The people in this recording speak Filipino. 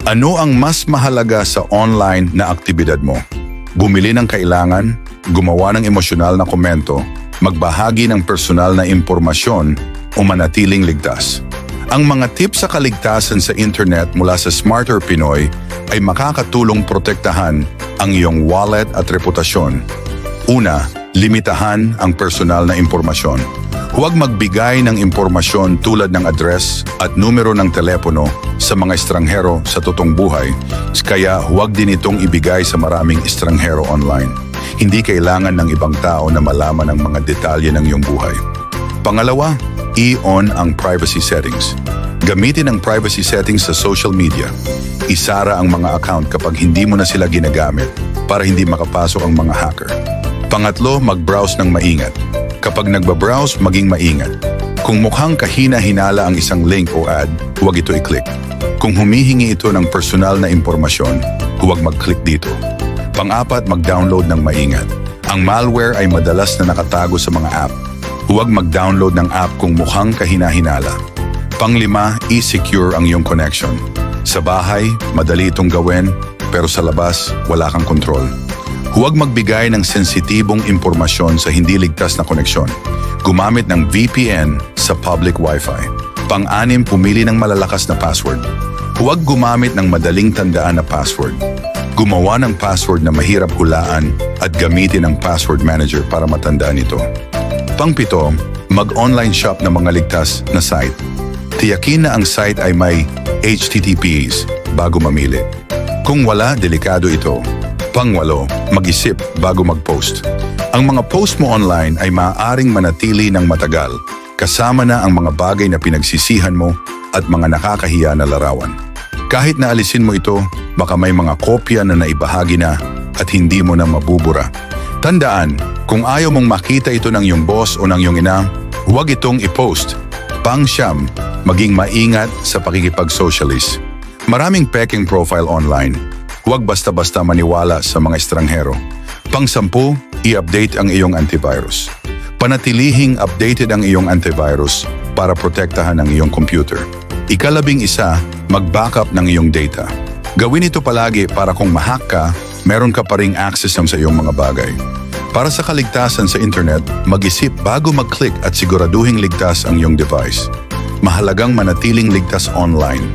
Ano ang mas mahalaga sa online na aktibidad mo? Bumili ng kailangan, gumawa ng emosyonal na komento, magbahagi ng personal na impormasyon o manatiling ligtas. Ang mga tips sa kaligtasan sa internet mula sa Smarter Pinoy ay makakatulong protektahan ang iyong wallet at reputasyon. Una, limitahan ang personal na impormasyon. Huwag magbigay ng impormasyon tulad ng address at numero ng telepono sa mga estranghero sa totoong buhay, kaya huwag din itong ibigay sa maraming estranghero online. Hindi kailangan ng ibang tao na malaman ang mga detalye ng iyong buhay. Pangalawa, i-on ang privacy settings. Gamitin ang privacy settings sa social media. Isara ang mga account kapag hindi mo na sila ginagamit para hindi makapasok ang mga hacker. Pangatlo, mag-browse ng maingat. Kapag nagbabrowse, maging maingat. Kung mukhang kahina-hinala ang isang link o ad, huwag ito i-click. Kung humihingi ito ng personal na impormasyon, huwag mag-click dito. Pang-apat, mag-download ng maingat. Ang malware ay madalas na nakatago sa mga app. Huwag mag-download ng app kung mukhang kahina-hinala. Pang-lima, i-secure ang iyong connection. Sa bahay, madali itong gawin, pero sa labas, wala kang kontrol. Huwag magbigay ng sensitibong impormasyon sa hindi ligtas na koneksyon. Gumamit ng VPN sa public Wi-Fi. Pang-anim, pumili ng malalakas na password. Huwag gumamit ng madaling tandaan na password. Gumawa ng password na mahirap hulaan at gamitin ang password manager para matandaan ito. Pang-pito, mag-online shop ng mga ligtas na site. Tiyakin na ang site ay may HTTPS bago mamili. Kung wala, delikado ito. Pang-walo, mag-isip bago mag-post. Ang mga post mo online ay maaaring manatili ng matagal, kasama na ang mga bagay na pinagsisihan mo at mga nakakahiya na larawan. Kahit na alisin mo ito, baka may mga kopya na naibahagi na at hindi mo na mabubura. Tandaan, kung ayaw mong makita ito ng iyong boss o ng iyong ina, huwag itong i-post. Pang-siyam, maging maingat sa pakikipag-socialist. Maraming peking profile online. Huwag basta-basta maniwala sa mga estranghero. Pang-sampu, i-update ang iyong antivirus. Panatilihing updated ang iyong antivirus para protektahan ang iyong computer. Ika-11, mag-backup ng iyong data. Gawin ito palagi para kung ma-hack ka, meron ka pa ring access sa iyong mga bagay. Para sa kaligtasan sa internet, mag-isip bago mag-click at siguraduhing ligtas ang iyong device. Mahalagang manatiling ligtas online.